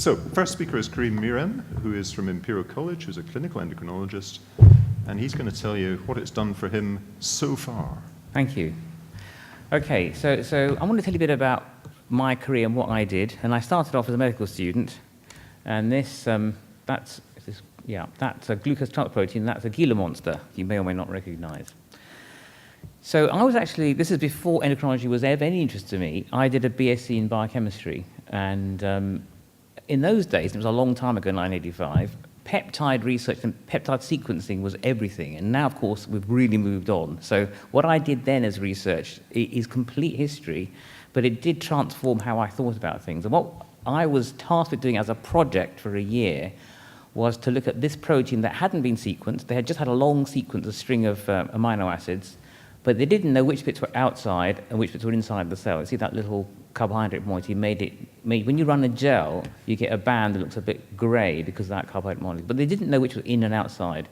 So, first speaker is Karim Meeran, who is from Imperial College, who's a clinical endocrinologist, and he's going to tell you what it's done for him so far. Thank you. Okay, so I want to tell you a bit about my career and what I did. And I started off as a medical student, and that's a glucose transport protein. That's a Gila monster you may or may not recognize. So I was actually, this is before endocrinology was of any interest to me. I did a BSc in biochemistry, and in those days, it was a long time ago, 1985, peptide research and peptide sequencing was everything. And now, of course, we've really moved on. So what I did then as research is complete history, but it did transform how I thought about things. And what I was tasked with doing as a project for a year was to look at this protein that hadn't been sequenced. They had just had a long sequence, a string of amino acids, but they didn't know which bits were outside and which bits were inside the cell. You see that little carbohydrate moiety when you run a gel, you get a band that looks a bit grey because of that carbohydrate moiety, but they didn't know which was in and outside.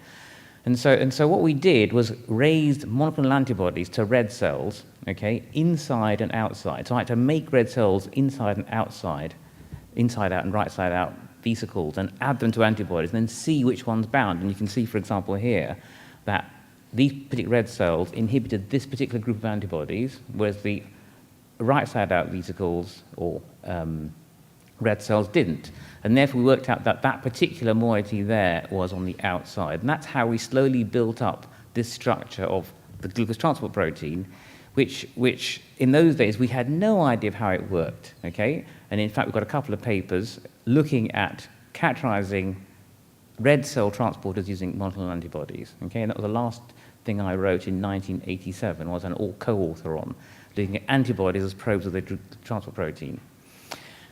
And so what we did was raised monoclonal antibodies to red cells, okay, inside and outside. So I had to make red cells inside and outside, inside out and right side out vesicles, and add them to antibodies, and then see which one's bound. And you can see, for example, here, that these particular red cells inhibited this particular group of antibodies, whereas the right-side-out vesicles, or red cells, didn't. And therefore, we worked out that that particular moiety there was on the outside. And that's how we slowly built up this structure of the glucose transport protein, which in those days, we had no idea of how it worked, okay? And in fact, we've got a couple of papers looking at characterizing red cell transporters using monoclonal antibodies, okay? And that was the last thing I wrote in 1987, was an co-author on, looking at antibodies as probes of the transport protein.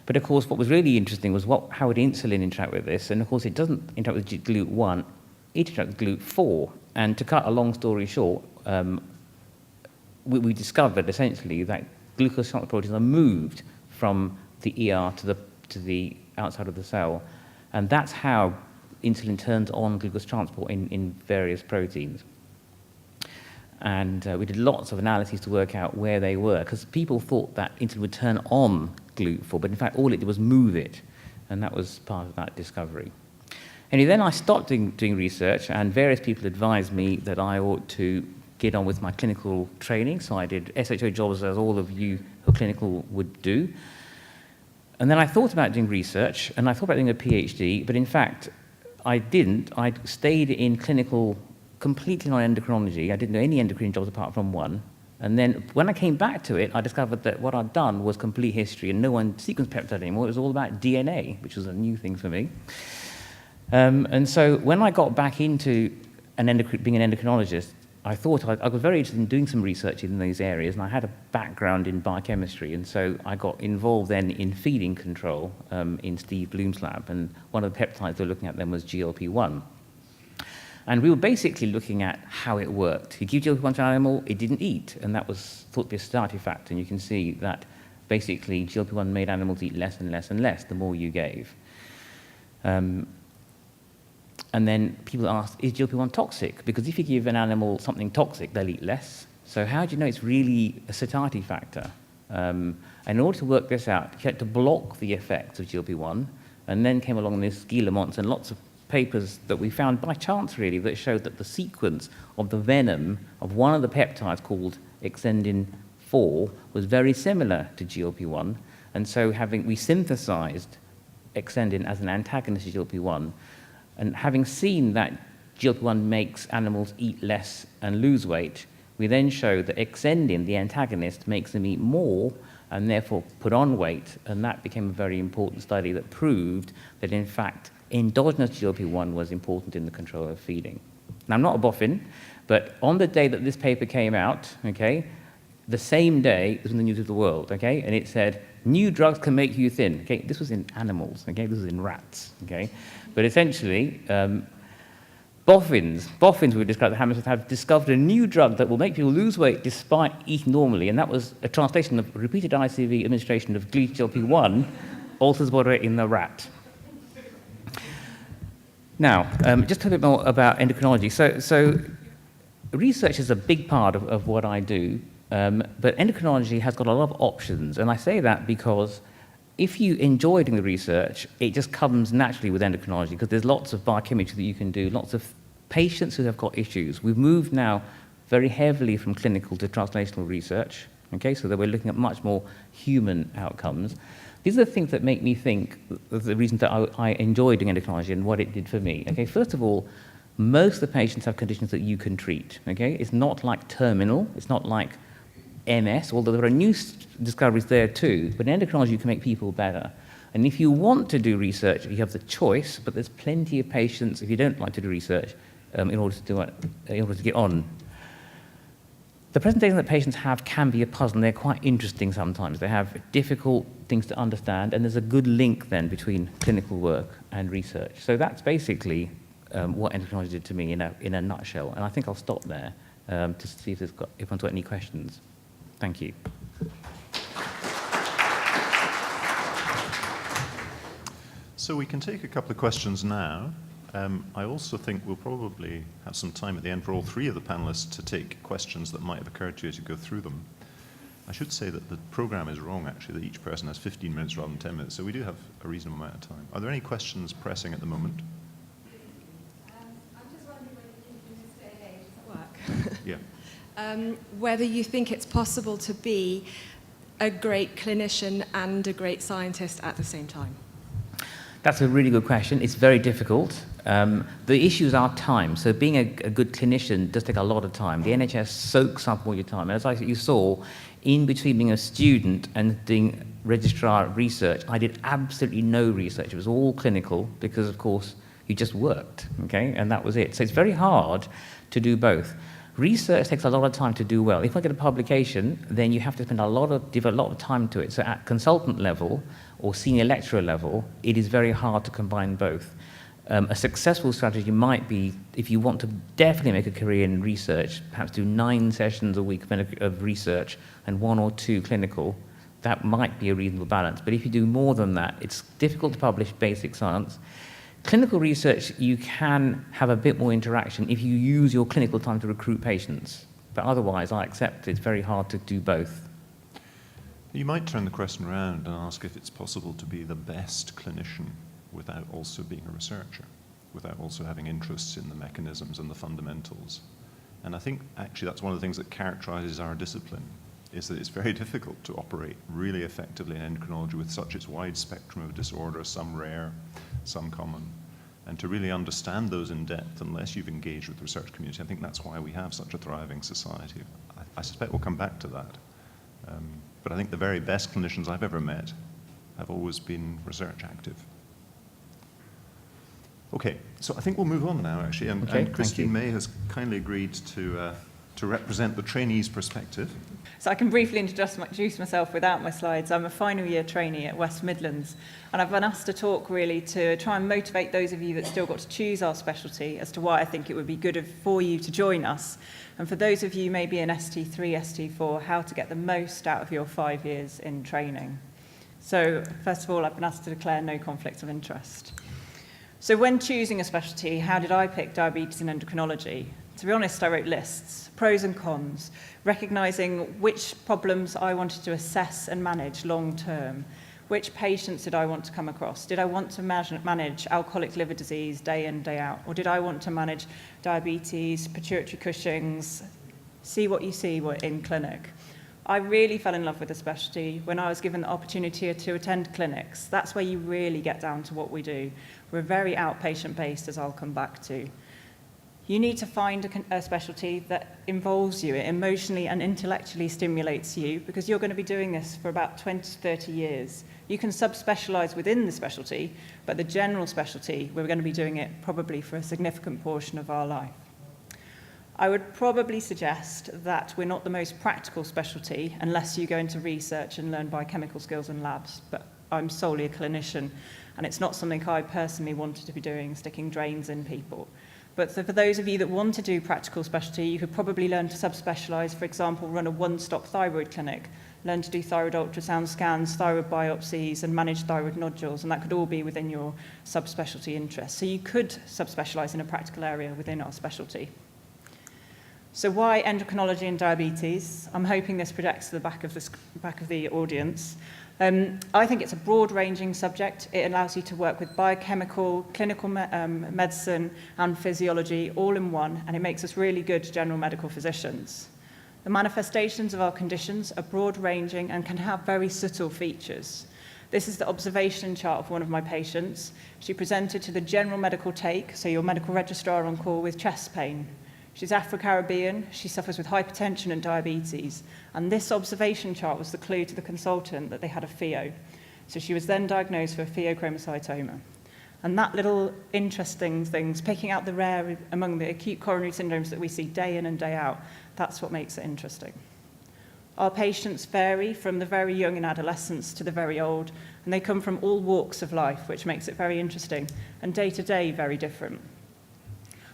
But of course, what was really interesting was how would insulin interact with this? And of course, it doesn't interact with GLUT1, it interacts with GLUT4. And to cut a long story short, we discovered essentially that glucose transport proteins are moved from the ER to the outside of the cell. And that's how insulin turns on glucose transport in various proteins. And we did lots of analyses to work out where they were, because people thought that insulin would turn on GLUT4, but in fact all it did was move it, and that was part of that discovery. Anyway, then I stopped doing research, and various people advised me that I ought to get on with my clinical training, so I did SHO jobs as all of you who are clinical would do. And then I thought about doing research, and I thought about doing a PhD, but in fact I didn't. I stayed in clinical completely on endocrinology. I didn't do any endocrine jobs apart from one. And then when I came back to it, I discovered that what I'd done was complete history, and no one sequenced peptide anymore. It was all about DNA, which was a new thing for me. And so when I got back into being an endocrinologist, I thought I was very interested in doing some research in these areas, and I had a background in biochemistry, and so I got involved then in feeding control in Steve Bloom's lab, and one of the peptides they were looking at then was GLP-1. And we were basically looking at how it worked. You give GLP-1 to an animal, it didn't eat, and that was thought to be a starting factor. And you can see that basically GLP-1 made animals eat less and less and less the more you gave. And then people asked, is GLP-1 toxic? Because if you give an animal something toxic, they'll eat less. So how do you know it's really a satiety factor? And in order to work this out, you had to block the effects of GLP-1, and then came along this Gila monster and lots of papers that we found by chance, really, that showed that the sequence of the venom of one of the peptides called exendin 4 was very similar to GLP-1. And so we synthesized exendin as an antagonist to GLP-1. And having seen that GLP-1 makes animals eat less and lose weight, we then showed that exendin, the antagonist, makes them eat more and therefore put on weight. And that became a very important study that proved that, in fact, endogenous GLP-1 was important in the control of feeding. Now, I'm not a boffin, but on the day that this paper came out, okay, the same day, it was in the news of the world, okay, and it said, new drugs can make you thin. Okay, this was in animals, okay, this was in rats, okay, but essentially, boffins we described the hamsters have discovered a new drug that will make people lose weight despite eating normally, and that was a translation of repeated ICV administration of GLP-1 alters body weight in the rat. Now, just a bit more about endocrinology. So research is a big part of what I do, but endocrinology has got a lot of options, and I say that because if you enjoy doing the research, it just comes naturally with endocrinology because there's lots of biochemistry that you can do, lots of patients who have got issues. We've moved now very heavily from clinical to translational research, okay, so that we're looking at much more human outcomes. These are the things that make me think of the reason that I enjoy doing endocrinology and what it did for me. Okay, first of all, most of the patients have conditions that you can treat, okay? It's not like terminal, it's not like MS, although there are new discoveries there too, but in endocrinology you can make people better. And if you want to do research, you have the choice, but there's plenty of patients, if you don't like to do research, in order to get on. The presentations that patients have can be a puzzle, and they're quite interesting sometimes. They have difficult things to understand, and there's a good link then between clinical work and research. So that's basically what endocrinology did to me in a nutshell. And I think I'll stop there to see if anyone's got any questions. Thank you. So we can take a couple of questions now. I also think we'll probably have some time at the end for all three of the panelists to take questions that might have occurred to you as you go through them. I should say that the program is wrong, actually, that each person has 15 minutes rather than 10 minutes, so we do have a reasonable amount of time. Are there any questions pressing at the moment? I'm just wondering whether you think in this day and age, does that work? Yeah. Whether you think it's possible to be a great clinician and a great scientist at the same time. That's a really good question. It's very difficult. The issues are time. So being a good clinician does take a lot of time. The NHS soaks up all your time. And as you saw, in between being a student and doing registrar research, I did absolutely no research. It was all clinical because, of course, you just worked, okay? And that was it. So it's very hard to do both. Research takes a lot of time to do well. If I get a publication, then you have to spend devote a lot of time to it. So at consultant level or senior lecturer level, it is very hard to combine both. A successful strategy might be, if you want to definitely make a career in research, perhaps do 9 sessions a week of research and 1 or 2 clinical. That might be a reasonable balance. But if you do more than that, it's difficult to publish basic science. Clinical research, you can have a bit more interaction if you use your clinical time to recruit patients. But otherwise, I accept it's very hard to do both. You might turn the question around and ask if it's possible to be the best clinician without also being a researcher, without also having interests in the mechanisms and the fundamentals. And I think actually that's one of the things that characterizes our discipline, is that it's very difficult to operate really effectively in endocrinology with such its wide spectrum of disorders, some rare, some common, and to really understand those in depth unless you've engaged with the research community. I think that's why we have such a thriving society. I suspect we'll come back to that. But I think the very best clinicians I've ever met have always been research active. Okay, so I think we'll move on now, actually. And Christine May has kindly agreed to represent the trainee's perspective. So I can briefly introduce myself without my slides. I'm a final year trainee at West Midlands, and I've been asked to talk really to try and motivate those of you that still got to choose our specialty as to why I think it would be good for you to join us, and for those of you maybe in ST3, ST4, how to get the most out of your 5 years in training. So first of all, I've been asked to declare no conflict of interest. So when choosing a specialty, how did I pick diabetes and endocrinology? To be honest, I wrote lists, pros and cons, recognising which problems I wanted to assess and manage long term. Which patients did I want to come across? Did I want to manage alcoholic liver disease day in, day out? Or did I want to manage diabetes, pituitary Cushing's, see what you see in clinic? I really fell in love with the specialty when I was given the opportunity to attend clinics. That's where you really get down to what we do. We're very outpatient-based, as I'll come back to. You need to find a specialty that involves you, it emotionally and intellectually stimulates you, because you're going to be doing this for about 20 to 30 years. You can subspecialise within the specialty, but the general specialty, we're going to be doing it probably for a significant portion of our life. I would probably suggest that we're not the most practical specialty unless you go into research and learn biochemical skills in labs, but I'm solely a clinician, and it's not something I personally wanted to be doing, sticking drains in people. But for those of you that want to do practical specialty, you could probably learn to subspecialise, for example, run a one-stop thyroid clinic, learn to do thyroid ultrasound scans, thyroid biopsies, and manage thyroid nodules, and that could all be within your subspecialty interest. So you could subspecialise in a practical area within our specialty. So why endocrinology and diabetes? I'm hoping this projects to the back of the audience. I think it's a broad-ranging subject. It allows you to work with biochemical, clinical medicine and physiology all in one, and it makes us really good general medical physicians. The manifestations of our conditions are broad-ranging and can have very subtle features. This is the observation chart of one of my patients. She presented to the general medical take, so your medical registrar on call, with chest pain. She's Afro-Caribbean, she suffers with hypertension and diabetes, and this observation chart was the clue to the consultant that they had a PHEO. So she was then diagnosed with a pheochromocytoma. And that little interesting things, picking out the rare among the acute coronary syndromes that we see day in and day out, that's what makes it interesting. Our patients vary from the very young in adolescence to the very old, and they come from all walks of life, which makes it very interesting, and day to day very different.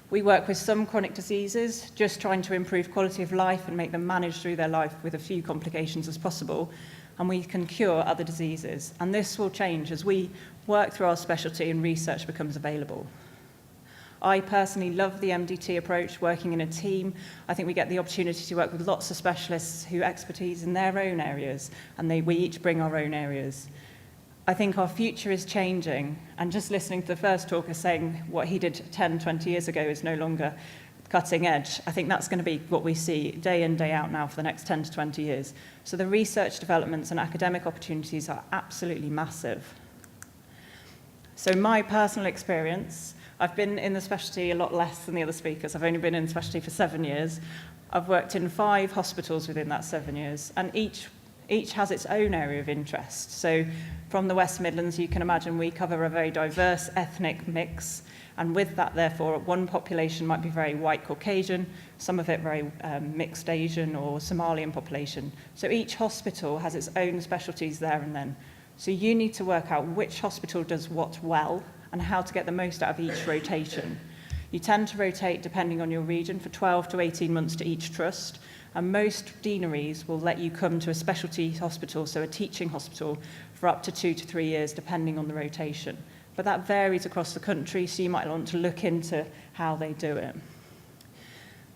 We work with some chronic diseases, just trying to improve quality of life and make them manage through their life with as few complications as possible, and we can cure other diseases. And this will change as we work through our specialty and research becomes available. I personally love the MDT approach, working in a team. I think we get the opportunity to work with lots of specialists who expertise in their own areas, and we each bring our own areas. I think our future is changing, and just listening to the first talker saying what he did 10, 20 years ago is no longer cutting edge. I think that's going to be what we see day in, day out now for the next 10 to 20 years. So the research developments and academic opportunities are absolutely massive. So my personal experience, I've been in the specialty a lot less than the other speakers. I've only been in the specialty for 7 years. I've worked in 5 hospitals within that 7 years, and each has its own area of interest. So from the West Midlands, you can imagine we cover a very diverse ethnic mix, and with that, therefore, one population might be very white Caucasian, some of it very mixed Asian or Somalian population. So each hospital has its own specialties there and then. So you need to work out which hospital does what well and how to get the most out of each rotation. You tend to rotate, depending on your region, for 12 to 18 months to each trust, and most deaneries will let you come to a specialty hospital, so a teaching hospital, for up to 2 to 3 years, depending on the rotation. But that varies across the country, so you might want to look into how they do it.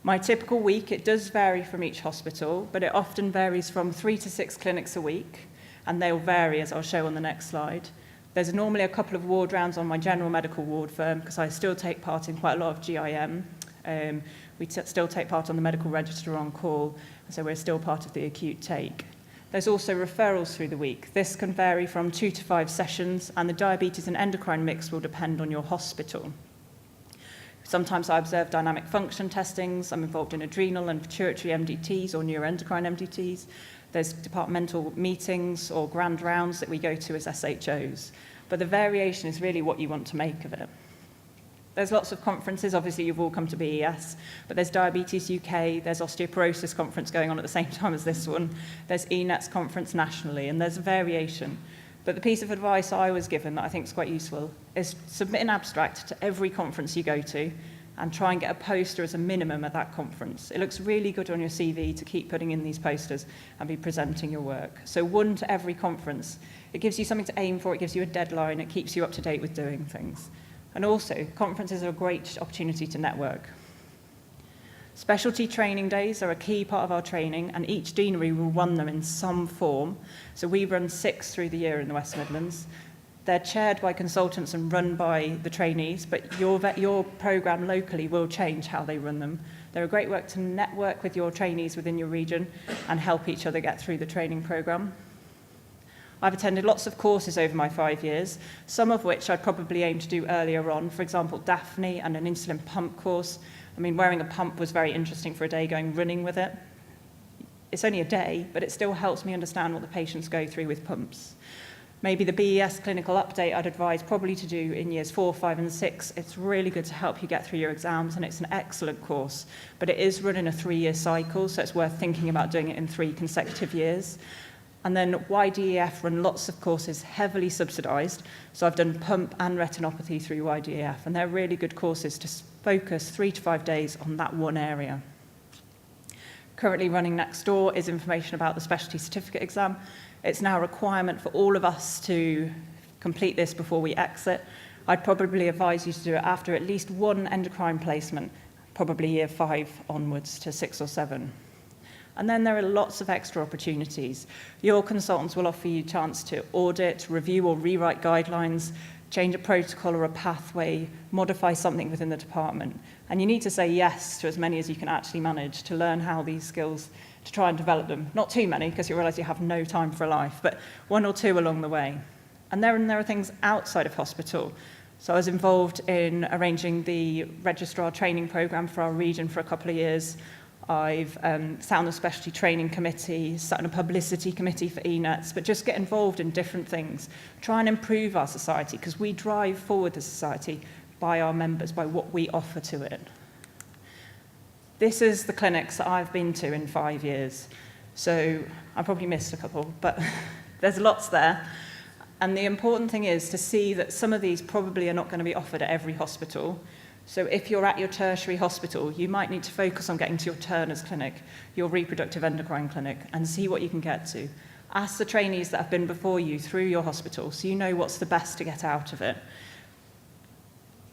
My typical week, it does vary from each hospital, but it often varies from 3 to 6 clinics a week, and they'll vary, as I'll show on the next slide. There's normally a couple of ward rounds on my general medical ward firm, because I still take part in quite a lot of GIM. We still take part on the medical register on call, so we're still part of the acute take. There's also referrals through the week. This can vary from 2 to 5 sessions, and the diabetes and endocrine mix will depend on your hospital. Sometimes I observe dynamic function testings. I'm involved in adrenal and pituitary MDTs or neuroendocrine MDTs. There's departmental meetings or grand rounds that we go to as SHOs. But the variation is really what you want to make of it. There's lots of conferences. Obviously, you've all come to BES, but there's Diabetes UK, there's Osteoporosis Conference going on at the same time as this one, there's ENETS Conference nationally, and there's a variation. But the piece of advice I was given that I think is quite useful is submit an abstract to every conference you go to and try and get a poster as a minimum at that conference. It looks really good on your CV to keep putting in these posters and be presenting your work. So 1 to every conference. It gives you something to aim for, it gives you a deadline, it keeps you up to date with doing things. And also, conferences are a great opportunity to network. Specialty training days are a key part of our training, and each deanery will run them in some form. So we run 6 through the year in the West Midlands. They're chaired by consultants and run by the trainees, but your programme locally will change how they run them. They're a great work to network with your trainees within your region and help each other get through the training programme. I've attended lots of courses over my 5 years, some of which I'd probably aim to do earlier on. For example, Daphne and an insulin pump course. I mean, wearing a pump was very interesting for a day going running with it. It's only a day, but it still helps me understand what the patients go through with pumps. Maybe the BES clinical update I'd advise probably to do in years 4, 5 and 6. It's really good to help you get through your exams, and it's an excellent course. But it is run in a 3-year cycle, so it's worth thinking about doing it in 3 consecutive years. And then YDEF run lots of courses heavily subsidised. So I've done pump and retinopathy through YDEF, and they're really good courses to focus 3 to 5 days on that one area. Currently running next door is information about the specialty certificate exam. It's now a requirement for all of us to complete this before we exit. I'd probably advise you to do it after at least 1 endocrine placement, probably year 5 onwards to 6 or 7. And then there are lots of extra opportunities. Your consultants will offer you a chance to audit, review or rewrite guidelines, change a protocol or a pathway, modify something within the department. And you need to say yes to as many as you can actually manage to learn how these skills, to try and develop them. Not too many, because you realise you have no time for life, but 1 or 2 along the way. And there are things outside of hospital. So I was involved in arranging the registrar training programme for our region for a couple of years. I've sat on the specialty training committee, sat on a publicity committee for ENETs, but just get involved in different things. Try and improve our society, because we drive forward the society by our members, by what we offer to it. This is the clinics that I've been to in 5 years. So I probably missed a couple, but there's lots there. And the important thing is to see that some of these probably are not going to be offered at every hospital. So if you're at your tertiary hospital, you might need to focus on getting to your Turner's clinic, your reproductive endocrine clinic, and see what you can get to. Ask the trainees that have been before you through your hospital so you know what's the best to get out of it.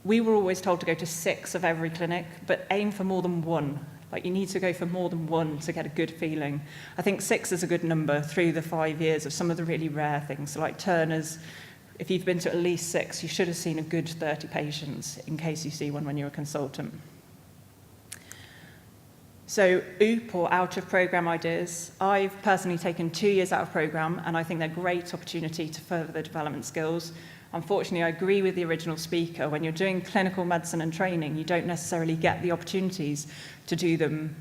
We were always told to go to 6 of every clinic, but aim for more than 1. Like, you need to go for more than 1 to get a good feeling. I think 6 is a good number through the 5 years of some of the really rare things. So like Turner's, if you've been to at least 6, you should have seen a good 30 patients in case you see one when you're a consultant. So OOP, or out of programme ideas, I've personally taken 2 years out of programme, and I think they're a great opportunity to further the development skills. Unfortunately, I agree with the original speaker. When you're doing clinical medicine and training, you don't necessarily get the opportunities to do them,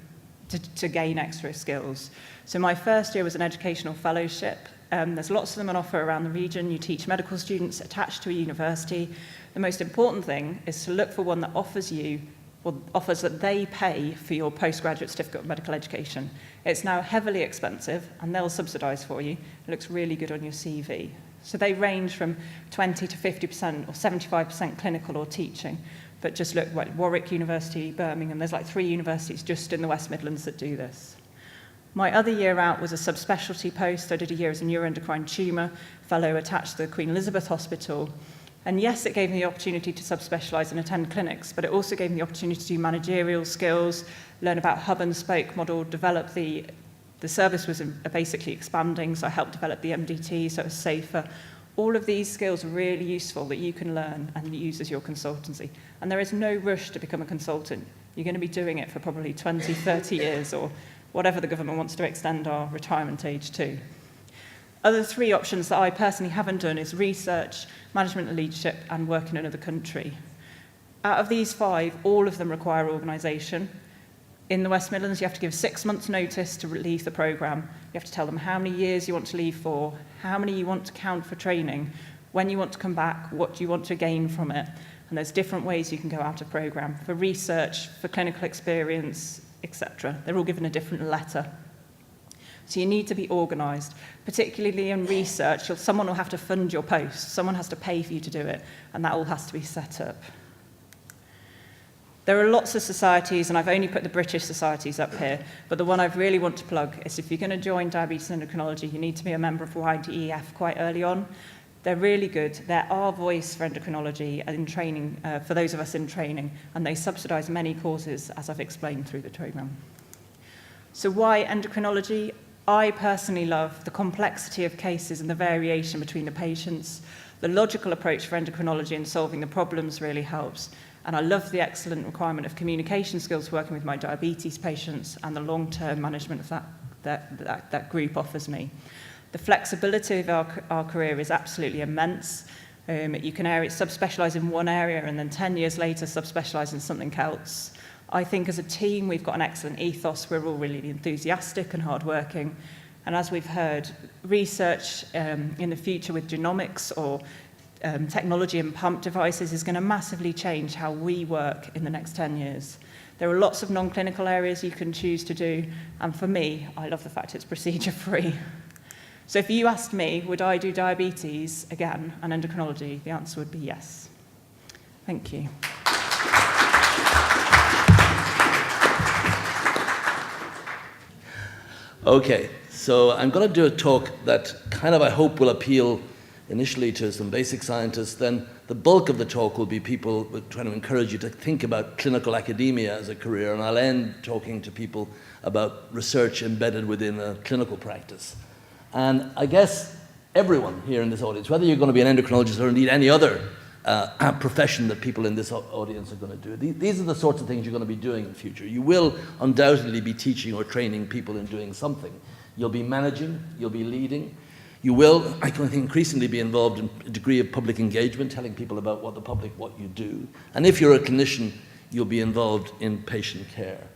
to gain extra skills. So my first year was an educational fellowship. There's lots of them on offer around the region. You teach medical students attached to a university. The most important thing is to look for one that offers you, or offers that they pay for your postgraduate certificate of medical education. It's now heavily expensive, and they'll subsidise for you. It looks really good on your CV. So they range from 20 to 50% or 75% clinical or teaching. But just look at Warwick University, Birmingham. There's like 3 universities just in the West Midlands that do this. My other year out was a subspecialty post. I did a year as a neuroendocrine tumour fellow attached to the Queen Elizabeth Hospital. And yes, it gave me the opportunity to subspecialise and attend clinics, but it also gave me the opportunity to do managerial skills, learn about hub and spoke model, develop the service was basically expanding, so I helped develop the MDT, so it was safer. All of these skills are really useful that you can learn and use as your consultancy. And there is no rush to become a consultant. You're going to be doing it for probably 20, 30 years, or whatever the government wants to extend our retirement age to. Other 3 options that I personally haven't done is research, management and leadership, and work in another country. Out of these 5, all of them require organisation. In the West Midlands, you have to give 6 months' notice to leave the programme. You have to tell them how many years you want to leave for, how many you want to count for training, when you want to come back, what do you want to gain from it. And there's different ways you can go out of programme. For research, for clinical experience, etc. They're all given a different letter. So you need to be organised, particularly in research. Someone will have to fund your post. Someone has to pay for you to do it, and that all has to be set up. There are lots of societies, and I've only put the British societies up here, but the one I really want to plug is if you're going to join Diabetes and Endocrinology, you need to be a member of YDEF quite early on. They're really good. They're our voice for endocrinology and in training, for those of us in training, and they subsidise many courses, as I've explained through the programme. So why endocrinology? I personally love the complexity of cases and the variation between the patients. The logical approach for endocrinology in solving the problems really helps. And I love the excellent requirement of communication skills working with my diabetes patients and the long-term management of that group offers me. The flexibility of our career is absolutely immense. You can subspecialise in one area and then 10 years later subspecialise in something else. I think as a team we've got an excellent ethos. We're all really enthusiastic and hardworking. And as we've heard, research in the future with genomics or technology and pump devices is going to massively change how we work in the next 10 years. There are lots of non-clinical areas you can choose to do, and for me, I love the fact it's procedure-free. So if you asked me, would I do diabetes again and endocrinology, the answer would be yes. Thank you. Okay, so I'm going to do a talk that kind of I hope will appeal initially to some basic scientists, then the bulk of the talk will be people trying to encourage you to think about clinical academia as a career, and I'll end talking to people about research embedded within a clinical practice. And I guess everyone here in this audience, whether you're going to be an endocrinologist or indeed any other profession that people in this audience are going to do, these are the sorts of things you're going to be doing in the future. You will undoubtedly be teaching or training people in doing something. You'll be managing, you'll be leading. You will, I think, increasingly be involved in a degree of public engagement, telling people about what you do. And if you're a clinician, you'll be involved in patient care.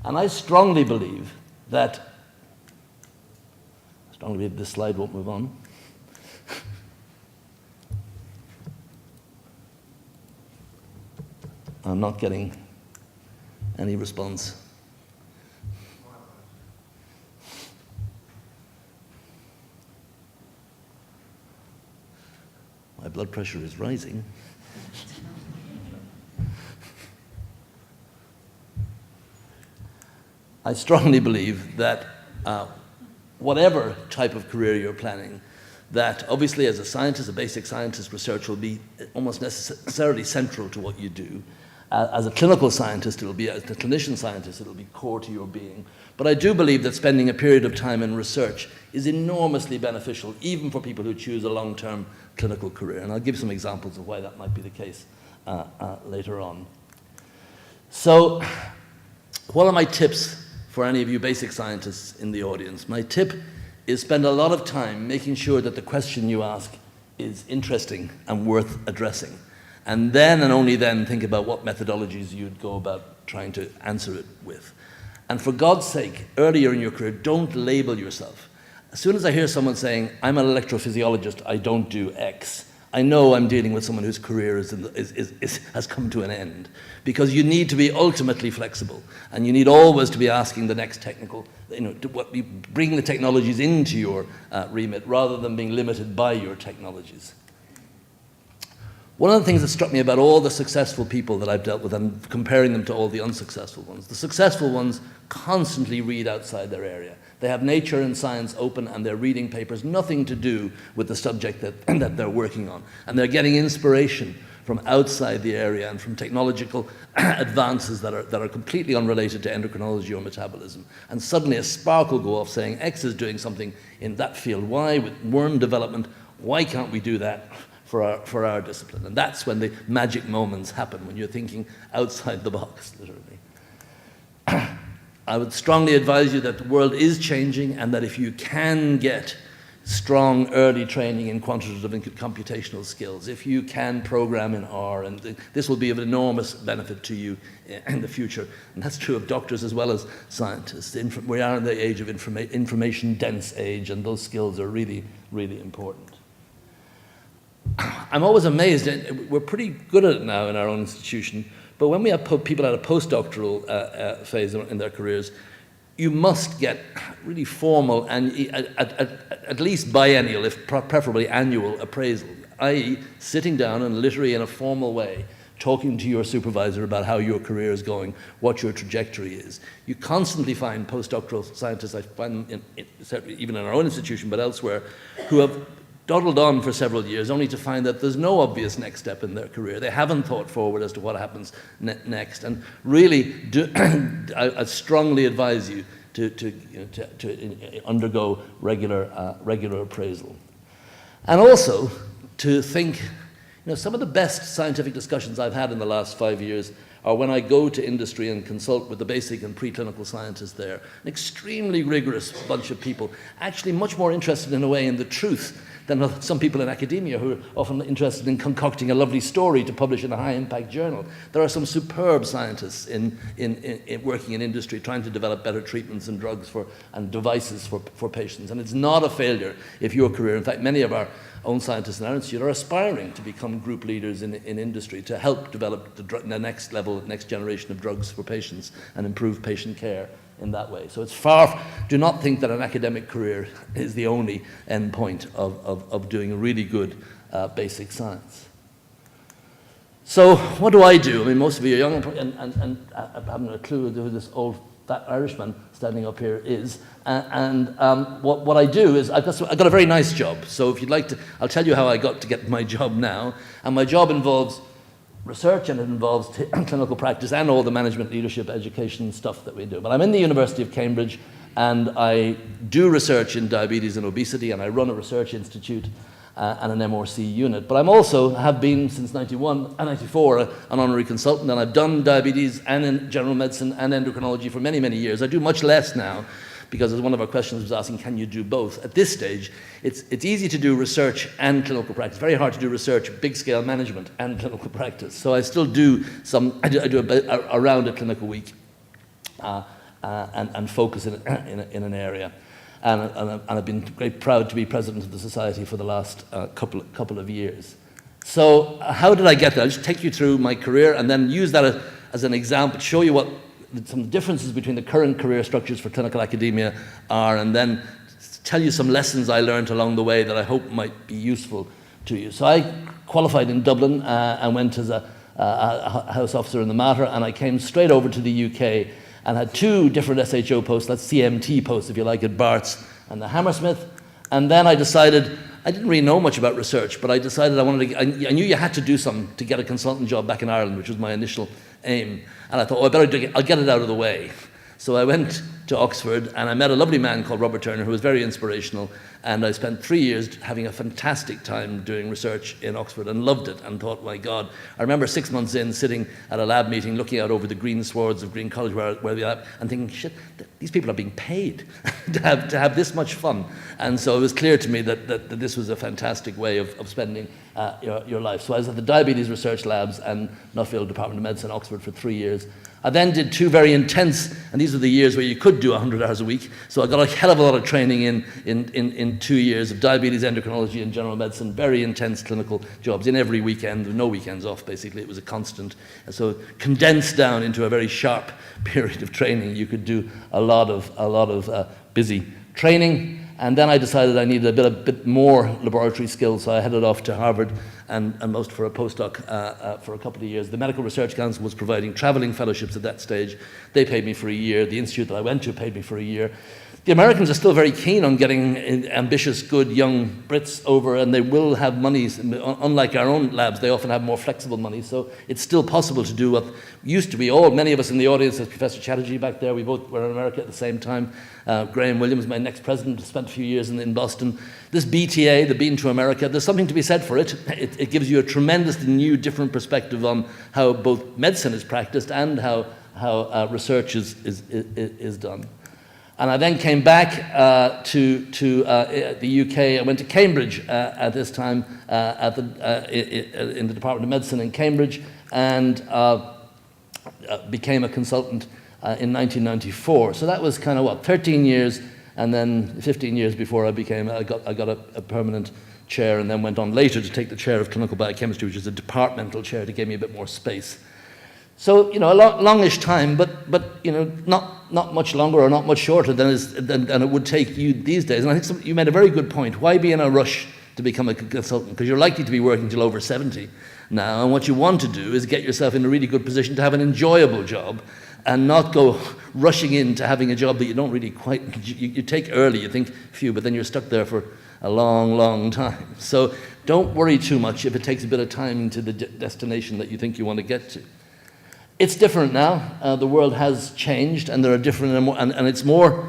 And I strongly believe this slide won't move on. I'm not getting any response. My blood pressure is rising. I strongly believe that whatever type of career you're planning, that obviously as a scientist, a basic scientist, research will be almost necessarily central to what you do. As a clinical scientist, as a clinician scientist, it'll be core to your being. But I do believe that spending a period of time in research is enormously beneficial, even for people who choose a long-term clinical career. And I'll give some examples of why that might be the case later on. So, what are my tips for any of you basic scientists in the audience? My tip is spend a lot of time making sure that the question you ask is interesting and worth addressing. And then and only then think about what methodologies you'd go about trying to answer it with. And for God's sake, earlier in your career, don't label yourself. As soon as I hear someone saying, I'm an electrophysiologist, I don't do X, I know I'm dealing with someone whose career has come to an end. Because you need to be ultimately flexible, and you need always to be asking the next technical, bring the technologies into your remit rather than being limited by your technologies. One of the things that struck me about all the successful people that I've dealt with, and comparing them to all the unsuccessful ones, the successful ones constantly read outside their area. They have Nature and Science open and they're reading papers, nothing to do with the subject that they're working on. And they're getting inspiration from outside the area and from technological advances that are completely unrelated to endocrinology or metabolism. And suddenly a spark will go off saying, X is doing something in that field. Why, with worm development, why can't we do that for our discipline? And that's when the magic moments happen, when you're thinking outside the box, literally. I would strongly advise you that the world is changing, and that if you can get strong early training in quantitative and computational skills, if you can program in R, and this will be of enormous benefit to you in the future. And that's true of doctors as well as scientists. We are in the age of information-dense age, and those skills are really, really important. I'm always amazed, we're pretty good at it now in our own institution, but when we have people at a postdoctoral phase in their careers, you must get really formal and at least biennial, if preferably annual, appraisal, i.e. sitting down and literally in a formal way talking to your supervisor about how your career is going, what your trajectory is. You constantly find postdoctoral scientists, I find certainly even in our own institution but elsewhere, who have dawdled on for several years only to find that there's no obvious next step in their career. They haven't thought forward as to what happens next. And really, I strongly advise you to undergo regular appraisal. And also to think, some of the best scientific discussions I've had in the last 5 years are when I go to industry and consult with the basic and preclinical scientists there. An extremely rigorous bunch of people, actually much more interested in a way in the truth than some people in academia who are often interested in concocting a lovely story to publish in a high-impact journal. There are some superb scientists in working in industry trying to develop better treatments and drugs and devices for patients. And it's not a failure if your career, in fact, many of our own scientists in our institute are aspiring to become group leaders in industry to help develop the next level, next generation of drugs for patients and improve patient care in that way. So do not think that an academic career is the only end point of doing really good basic science. So what do I do? I mean, most of you are young and haven't a clue who this old that Irishman standing up here is. What I do is, I've got a very nice job. So if you'd like to, I'll tell you how I got to get my job now. And my job involves research, and it involves clinical practice and all the management, leadership, education stuff that we do. But I'm in the University of Cambridge, and I do research in diabetes and obesity, and I run a research institute and an MRC unit. But I'm also, have been since 94, an honorary consultant, and I've done diabetes and in general medicine and endocrinology for many, many years. I do much less now, because as one of our questions was asking, can you do both? At this stage, it's easy to do research and clinical practice. Very hard to do research, big-scale management, and clinical practice. So I still do I do around a clinical week and focus in an area. And I've been very proud to be president of the society for the last couple of years. So how did I get there? I'll just take you through my career and then use that as an example, show you what some differences between the current career structures for clinical academia are, and then tell you some lessons I learned along the way that I hope might be useful to you. So I qualified in Dublin and went as a house officer in the Mater, and I came straight over to the UK and had 2 different SHO posts, that's CMT posts if you like, at Barts and the Hammersmith. And then I decided, I didn't really know much about research, but I decided I knew you had to do something to get a consultant job back in Ireland, which was my initial aim. And I thought, oh, I better do it, I'll get it out of the way. So I went to Oxford and I met a lovely man called Robert Turner who was very inspirational, and I spent 3 years having a fantastic time doing research in Oxford and loved it and thought, my God. I remember 6 months in sitting at a lab meeting looking out over the green swards of Green College where we are, and thinking, shit, these people are being paid to have this much fun. And so it was clear to me that this was a fantastic way of spending your life. So I was at the Diabetes Research Labs and Nuffield Department of Medicine, Oxford, for 3 years. I then did 2 very intense, and these were the years where you could do 100 hours a week, so I got a hell of a lot of training in 2 years of diabetes, endocrinology, and general medicine, very intense clinical jobs in every weekend, no weekends off, basically. It was a constant. So condensed down into a very sharp period of training, you could do a lot of busy training. And then I decided I needed a bit more laboratory skills, so I headed off to Harvard and most for a postdoc for a couple of years. The Medical Research Council was providing traveling fellowships at that stage. They paid me for a year. The institute that I went to paid me for a year. The Americans are still very keen on getting ambitious, good, young Brits over, and they will have money. Unlike our own labs, they often have more flexible money, so it's still possible to do what used to be many of us in the audience, as Professor Chatterjee back there, we both were in America at the same time. Graham Williams, my next president, spent a few years in Boston. This BTA, the Bean to America, there's something to be said for it. It gives you a tremendously new, different perspective on how both medicine is practiced and how research is done. And I then came back to the UK. I went to Cambridge at this time in the Department of Medicine in Cambridge, and became a consultant in 1994. So that was kind of 13 years, and then 15 years before I got a permanent chair, and then went on later to take the chair of clinical biochemistry, which is a departmental chair to give me a bit more space. So, a longish time, but not much longer or not much shorter than it would take you these days. And I think you made a very good point. Why be in a rush to become a consultant? Because you're likely to be working till over 70 now, and what you want to do is get yourself in a really good position to have an enjoyable job and not go rushing into having a job that you don't really you take early, you think, phew, but then you're stuck there for a long, long time. So don't worry too much if it takes a bit of time to the destination that you think you want to get to. It's different now. The world has changed, and there are different, and it's more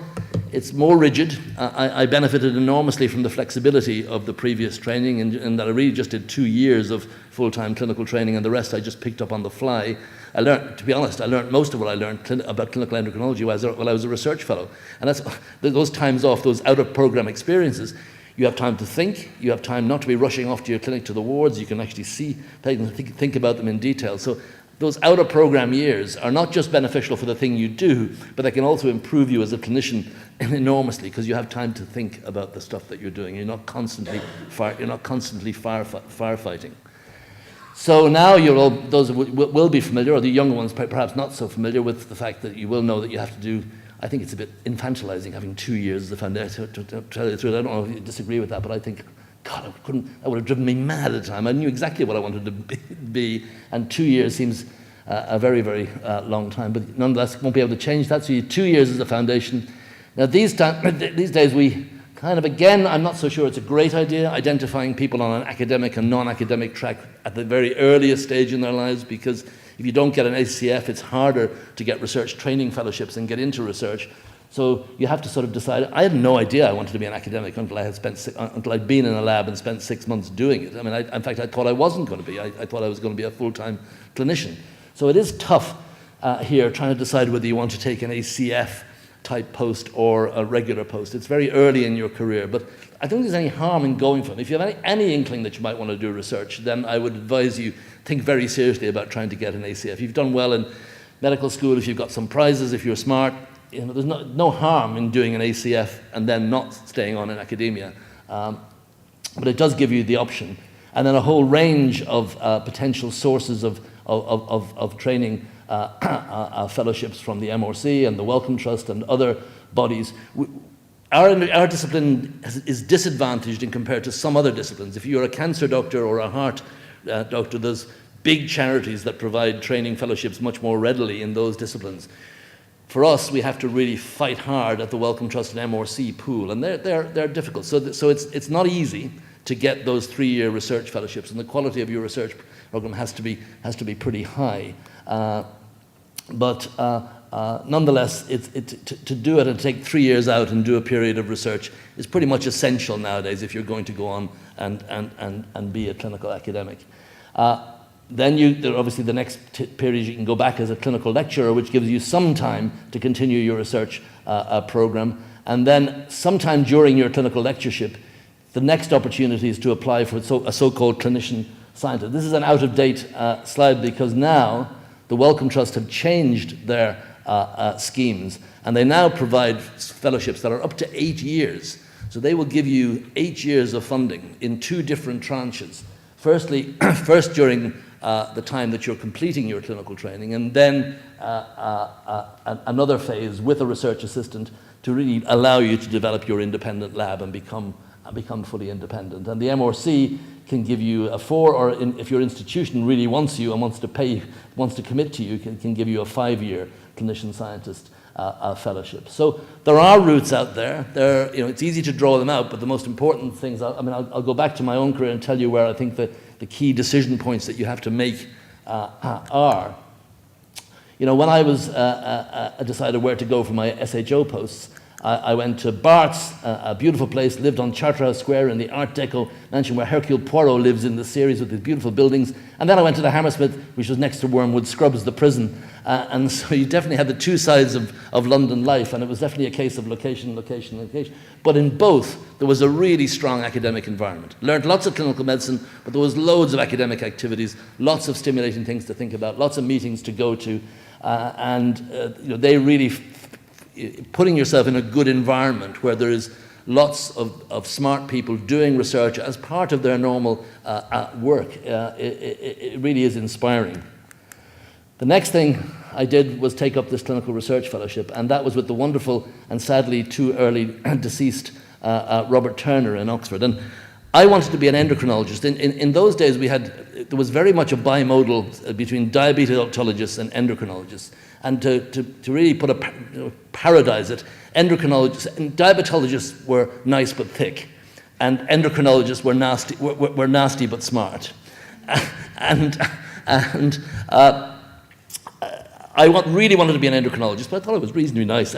rigid. I benefited enormously from the flexibility of the previous training, and that I really just did 2 years of full-time clinical training, and the rest I just picked up on the fly. I learned most of what I learned about clinical endocrinology while I was a research fellow, and that's those times off, those out-of-program experiences. You have time to think. You have time not to be rushing off to your clinic to the wards. You can actually see, think about them in detail. So those out-of-program years are not just beneficial for the thing you do, but they can also improve you as a clinician enormously, because you have time to think about the stuff that you're doing. You're not constantly firefighting. So now those will be familiar, or the younger ones perhaps not so familiar with the fact that you will know that you have to do. I think it's a bit infantilizing having 2 years as a foundation. To tell you the truth, I don't know if you disagree with that, but I think, God, that would have driven me mad at the time. I knew exactly what I wanted to be, and 2 years seems a very, very long time. But nonetheless, won't be able to change that. So you have 2 years as a foundation. Now these days we kind of, again, I'm not so sure it's a great idea, identifying people on an academic and non-academic track at the very earliest stage in their lives, because if you don't get an ACF, it's harder to get research training fellowships and get into research. So you have to sort of decide. I had no idea I wanted to be an academic until I'd been in a lab and spent 6 months doing it. I mean, in fact, I thought I wasn't going to be. I thought I was going to be a full-time clinician. So it is tough here trying to decide whether you want to take an ACF type post or a regular post. It's very early in your career, but I don't think there's any harm in going for it. If you have any inkling that you might want to do research, then I would advise you think very seriously about trying to get an ACF. If you've done well in medical school, if you've got some prizes, if you're smart, there's no harm in doing an ACF and then not staying on in academia. But it does give you the option. And then a whole range of potential sources of training fellowships from the MRC and the Wellcome Trust and other bodies. Our discipline is disadvantaged in compared to some other disciplines. If you're a cancer doctor or a heart doctor, there's big charities that provide training fellowships much more readily in those disciplines. For us, we have to really fight hard at the Wellcome Trust and MRC pool, and they're difficult. So it's not easy to get those 3-year research fellowships, and the quality of your research program has to be pretty high. But nonetheless, to do it and take 3 years out and do a period of research is pretty much essential nowadays if you're going to go on and be a clinical academic. Then obviously the next period you can go back as a clinical lecturer, which gives you some time to continue your research program. And then sometime during your clinical lectureship, the next opportunity is to apply for a so-called clinician scientist. This is an out-of-date slide because now the Wellcome Trust have changed their schemes, and they now provide fellowships that are up to 8 years. So they will give you 8 years of funding in 2 different tranches. First during the time that you're completing your clinical training, and then another phase with a research assistant to really allow you to develop your independent lab and become fully independent. And the MRC can give you a 4, or if your institution really wants you and wants to commit to you, can give you a 5-year clinician scientist fellowship. So there are routes out there. It's easy to draw them out, but the most important things, I'll go back to my own career and tell you where I think the key decision points that you have to make are. When I was decided where to go for my SHO posts, I went to Bart's, a beautiful place, lived on Charterhouse Square in the Art Deco mansion where Hercule Poirot lives in the series with these beautiful buildings. And then I went to the Hammersmith, which was next to Wormwood Scrubs, the prison. And so you definitely had the 2 sides of London life, and it was definitely a case of location, location, location. But in both, there was a really strong academic environment. Learned lots of clinical medicine, but there was loads of academic activities, lots of stimulating things to think about, lots of meetings to go to, they really putting yourself in a good environment where there is lots of smart people doing research as part of their normal work. It really is inspiring. The next thing I did was take up this clinical research fellowship, and that was with the wonderful and sadly too early deceased Robert Turner in Oxford. And I wanted to be an endocrinologist. In those days, there was very much a bimodal between diabetologists and endocrinologists. And to really parodize it, endocrinologists and diabetologists were nice but thick, and endocrinologists were nasty but smart. I really wanted to be an endocrinologist, but I thought it was reasonably nice.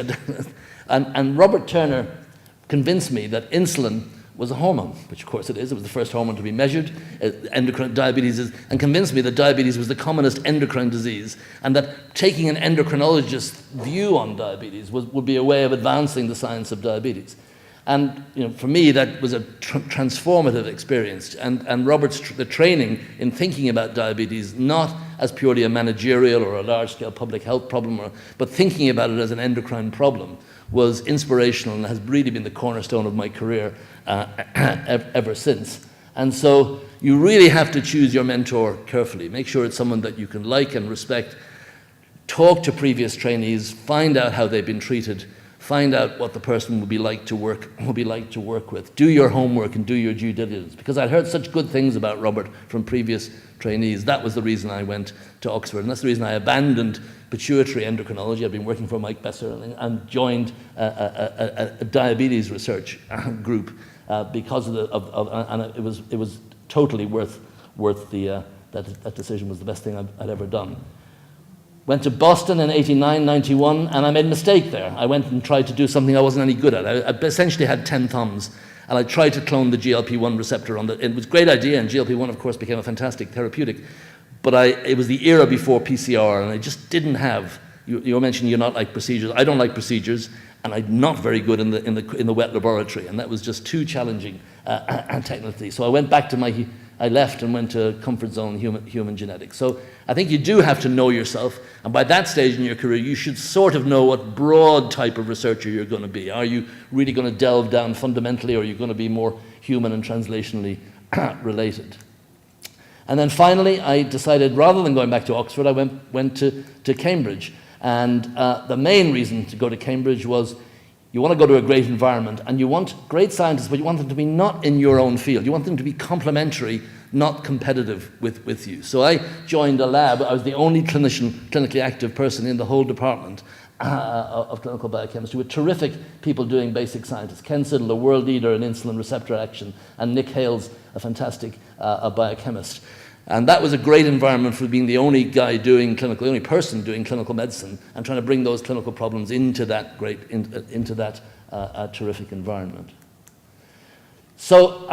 And Robert Turner convinced me that insulin was a hormone, which of course it is. It was the first hormone to be measured. Endocrine diabetes is, and convinced me that diabetes was the commonest endocrine disease, and that taking an endocrinologist's view on diabetes would be a way of advancing the science of diabetes. And for me, that was a transformative experience. And the training in thinking about diabetes, not as purely a managerial or a large-scale public health problem, but thinking about it as an endocrine problem, was inspirational and has really been the cornerstone of my career ever since. And so you really have to choose your mentor carefully. Make sure it's someone that you can like and respect. Talk to previous trainees, find out how they've been treated, find out what the person would be like to work with. Do your homework and do your due diligence. Because I'd heard such good things about Robert from previous trainees. That was the reason I went to Oxford, and that's the reason I abandoned pituitary endocrinology. I'd been working for Mike Besser and joined a diabetes research group because and it was totally worth that decision. Was the best thing I'd ever done. Went to Boston in 89, 91, and I made a mistake there. I went and tried to do something I wasn't any good at. I essentially had 10 thumbs, and I tried to clone the GLP-1 receptor on it was a great idea, and GLP-1, of course, became a fantastic therapeutic. But it was the era before PCR, and I just didn't have, you were mentioning you're not like procedures. I don't like procedures, and I'm not very good in the wet laboratory, and that was just too challenging technically. So I went back to I left and went to comfort zone human genetics. So I think you do have to know yourself, and by that stage in your career, you should sort of know what broad type of researcher you're going to be. Are you really going to delve down fundamentally, or are you going to be more human and translationally related? And then finally, I decided, rather than going back to Oxford, I went to Cambridge. And the main reason to go to Cambridge was you want to go to a great environment, and you want great scientists, but you want them to be not in your own field. You want them to be complementary, not competitive with you. So I joined a lab. I was the only clinically active person in the whole department of clinical biochemistry, with terrific people doing basic science. Ken Siddle, a world leader in insulin receptor action, and Nick Hales, a fantastic biochemist. And that was a great environment for being the only guy doing clinical, the only person doing clinical medicine, and trying to bring those clinical problems into that terrific environment. So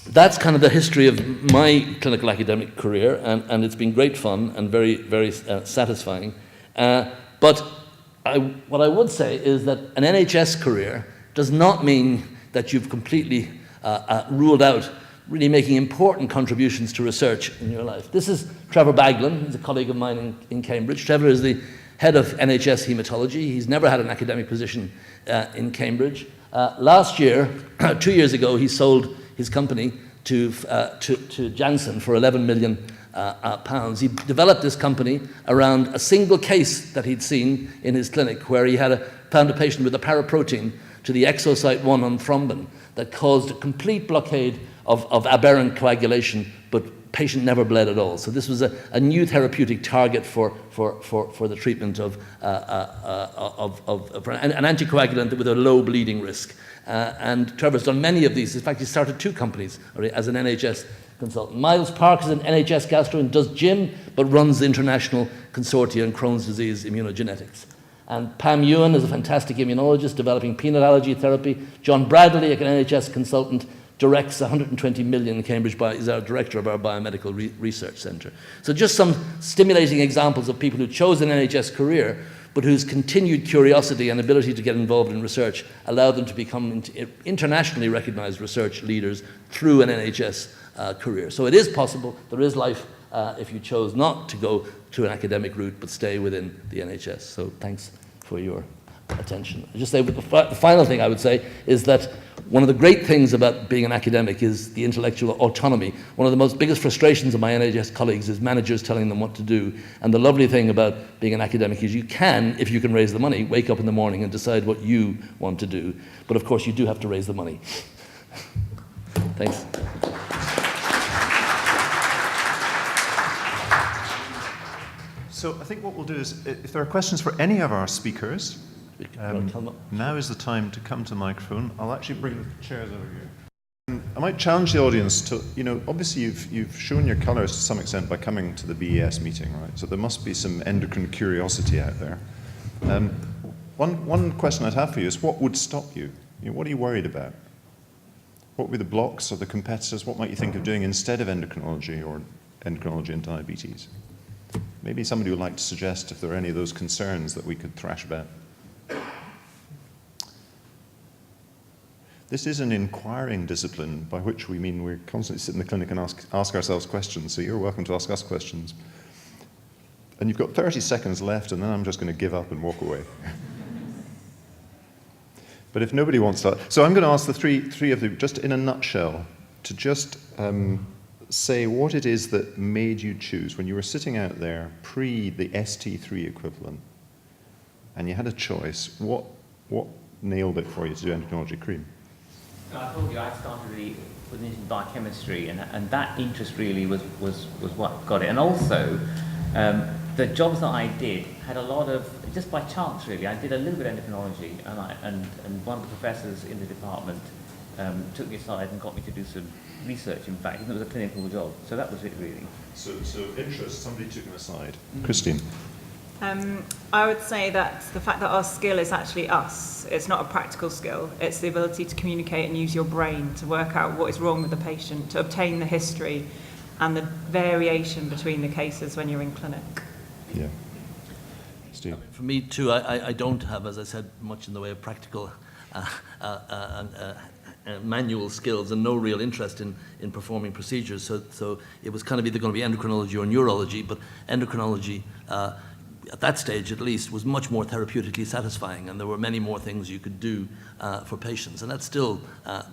that's kind of the history of my clinical academic career, and it's been great fun and very, very satisfying. But what I would say is that an NHS career does not mean that you've completely ruled out really making important contributions to research in your life. This is Trevor Baglin. He's a colleague of mine in Cambridge. Trevor is the head of NHS hematology. He's never had an academic position in Cambridge. Last year, 2 years ago, he sold his company to Janssen for £11 million. He developed this company around a single case that he'd seen in his clinic, where he had found a patient with a paraprotein to the exocyte 1 on thrombin that caused a complete blockade of aberrant coagulation, but patient never bled at all. So this was a new therapeutic target for the treatment of an anticoagulant with a low bleeding risk. And Trevor's done many of these. In fact, he started 2 companies as an NHS consultant. Miles Park is an NHS gastro and does gym, but runs the international consortia in Crohn's disease immunogenetics. And Pam Ewan is a fantastic immunologist developing peanut allergy therapy. John Bradley, an NHS consultant, directs 120 million in Cambridge, is our director of our biomedical research centre. So just some stimulating examples of people who chose an NHS career, but whose continued curiosity and ability to get involved in research allowed them to become internationally recognised research leaders through an NHS career. So it is possible, there is life if you chose not to go to an academic route, but stay within the NHS. So thanks for your attention. I just say the final thing I would say is that one of the great things about being an academic is the intellectual autonomy. One of the most biggest frustrations of my NHS colleagues is managers telling them what to do. And the lovely thing about being an academic is you can, if you can raise the money, wake up in the morning and decide what you want to do. But of course, you do have to raise the money. Thanks. So I think what we'll do is, if there are questions for any of our speakers, now is the time to come to the microphone. I'll actually bring the chairs over here. I might challenge the audience to, obviously you've shown your colours to some extent by coming to the BES meeting, right? So there must be some endocrine curiosity out there. One question I'd have for you is, what would stop you? What are you worried about? What would be the blocks or the competitors? What might you think of doing instead of endocrinology or endocrinology and diabetes? Maybe somebody would like to suggest if there are any of those concerns that we could thrash about. This is an inquiring discipline, by which we mean we constantly sit in the clinic and ask ourselves questions, so you're welcome to ask us questions. And you've got 30 seconds left, and then I'm just going to give up and walk away. But if nobody wants to... So I'm going to ask the three of you, just in a nutshell, to just say what it is that made you choose, when you were sitting out there, pre the ST3 equivalent, and you had a choice, what nailed it for you to do endocrinology, Karim? I told you I started really with an interest in biochemistry, and that interest really was what got it. And also, the jobs that I did had a lot of, just by chance really, I did a little bit of endocrinology, and one of the professors in the department took me aside and got me to do some research, in fact, and it was a clinical job. So that was it really. So interest, somebody took him aside. Christine? I would say that the fact that our skill is actually us, it's not a practical skill, it's the ability to communicate and use your brain to work out what is wrong with the patient, to obtain the history and the variation between the cases when you're in clinic. Yeah. Steve? For me too, I don't have, as I said, much in the way of practical manual skills and no real interest in performing procedures. So it was kind of either going to be endocrinology or neurology, but endocrinology, at that stage at least, was much more therapeutically satisfying, and there were many more things you could do for patients, and that's still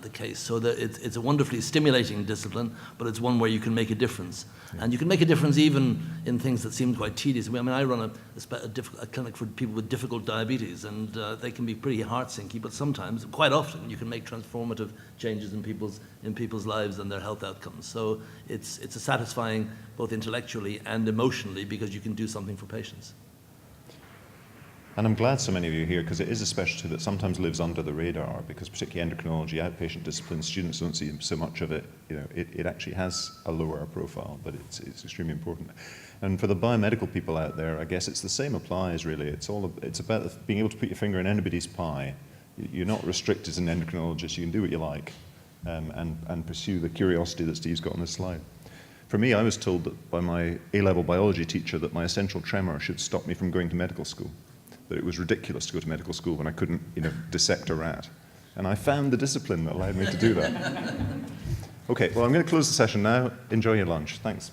the case. So that it's a wonderfully stimulating discipline, but it's one where you can make a difference. Yeah. And you can make a difference even in things that seem quite tedious. I mean, I run a clinic for people with difficult diabetes, and they can be pretty heart-sinky, but sometimes, quite often, you can make transformative changes in people's lives and their health outcomes. So it's a satisfying both intellectually and emotionally, because you can do something for patients. And I'm glad so many of you are here, because it is a specialty that sometimes lives under the radar, because particularly endocrinology, outpatient discipline, students don't see so much of it. You know, it actually has a lower profile, but it's extremely important. And for the biomedical people out there, I guess it's the same applies really. It's about being able to put your finger in anybody's pie. You're not restricted as an endocrinologist. You can do what you like, and pursue the curiosity that Steve's got on this slide. For me, I was told that by my A-level biology teacher that my essential tremor should stop me from going to medical school. That it was ridiculous to go to medical school when I couldn't, dissect a rat. And I found the discipline that allowed me to do that. Okay, well, I'm going to close the session now. Enjoy your lunch. Thanks.